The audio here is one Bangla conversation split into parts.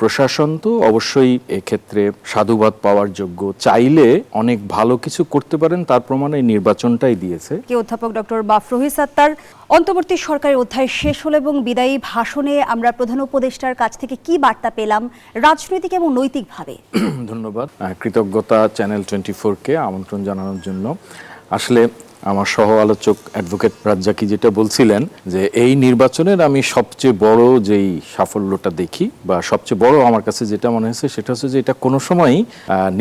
প্রশাসন তো অবশ্যই এক্ষেত্রে সাধুবাদ পাওয়ার যোগ্য। চাইলে অনেক ভালো কিছু করতে পারেন, তার প্রমাণ এই নির্বাচনটাই দিয়েছে। অধ্যাপক ডক্টর মাফরুহি সাত্তার, অন্তর্বর্তী সরকারের অধ্যায় শেষ হলো এবং বিদায়ী ভাষণে আমরা প্রধান উপদেষ্টার কাছ থেকে কি বার্তা পেলাম রাজনৈতিক এবং নৈতিকভাবে? ধন্যবাদ, কৃতজ্ঞতা চ্যানেল 24-কে আমন্ত্রণ জানানোর জন্য। আসলে আমার সহ আলোচক অ্যাডভোকেট রাজ্জাকি যেটা বলছিলেন যে এই নির্বাচনের আমি সবচেয়ে বড় যেই সাফল্যটা দেখি বা সবচেয়ে বড় আমার কাছে যেটা মনে হয়েছে সেটা হচ্ছে যে এটা কোনো সময়ই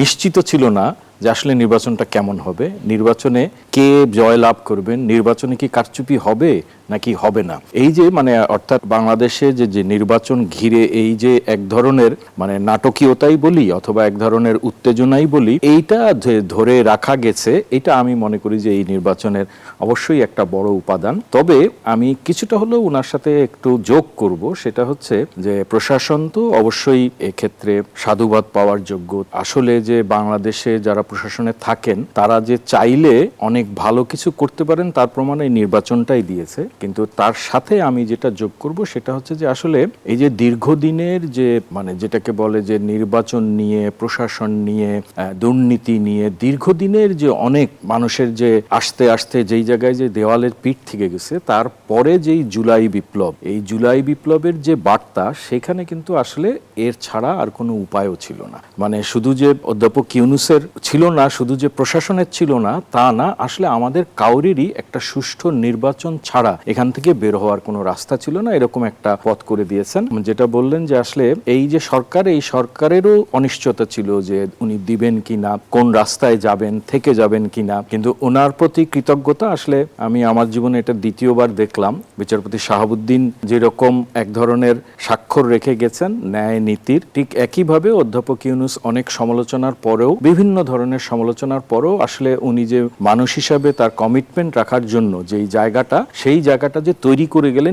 নিশ্চিত ছিল না যে আসলে নির্বাচনটা কেমন হবে, নির্বাচনে কে জয় লাভ করবেন, নির্বাচনে কি কারচুপি হবে নাকি হবে না। এই যে অর্থাৎ বাংলাদেশে যে নির্বাচন ঘিরে এই যে এক ধরনের নাটকীয়তাই বলি অথবা এক ধরনের উত্তেজনাই বলি, এইটা ধরে রাখা গেছে, এটা আমি মনে করি যে এই নির্বাচনের অবশ্যই একটা বড় উপাদান। তবে আমি কিছুটা হলেও ওনার সাথে একটু যোগ করব, সেটা হচ্ছে যে প্রশাসন তো অবশ্যই এক্ষেত্রে সাধুবাদ পাওয়ার যোগ্য। আসলে যে বাংলাদেশে যারা প্রশাসনে থাকেন তারা যে চাইলে অনেক ভালো কিছু করতে পারেন, তার প্রমাণ এই নির্বাচনটাই দিয়েছে। কিন্তু তার সাথে আমি যেটা যোগ করব সেটা হচ্ছে যে আসলে এই যে দীর্ঘদিনের যে যেটাকে বলে যে নির্বাচন নিয়ে, প্রশাসন নিয়ে, দুর্নীতি নিয়ে দীর্ঘদিনের যে অনেক মানুষের যে আস্তে আস্তে যেই জায়গায় যে দেওয়ালের পিঠ থেকে গেছে, তারপরে যেই জুলাই বিপ্লব, এই জুলাই বিপ্লবের যে বার্তা, সেখানে কিন্তু আসলে এর ছাড়া আর কোনো উপায়ও ছিল না। শুধু যে অধ্যাপক ইউনূসের ছিল না, শুধু যে প্রশাসনের ছিল না তা না, আসলে আমাদের কাউরেরই একটা সুষ্ঠু নির্বাচন ছাড়া এখান থেকে বের হওয়ার কোনো রাস্তা ছিল না, এরকম একটা পথ করে দিয়েছেন। যেটা বললেন যে আসলে এই যে সরকার, এই সরকারেরও অনিশ্চয়তা ছিল যে উনি দিবেন কিনা, কোন রাস্তায় যাবেন, থেকে যাবেন কিনা। কিন্তু ওনার প্রতি কৃতজ্ঞতা আসলে আমি আমার জীবনে এটা দ্বিতীয়বার দেখলাম। বিচারপতি শাহাবুদ্দিন যেরকম এক ধরনের স্বাক্ষর রেখে গেছেন ন্যায় নীতির, ঠিক একইভাবে অধ্যাপক ইউনূস অনেক সমালোচনার পরেও, বিভিন্ন ধরনের সমালোচনার পরেও আসলে উনি যে মানুষ হিসাবে তার কমিটমেন্ট রাখার জন্য যেই জায়গাটা, সেই জায়গাটা যে তৈরি করে গেলেন,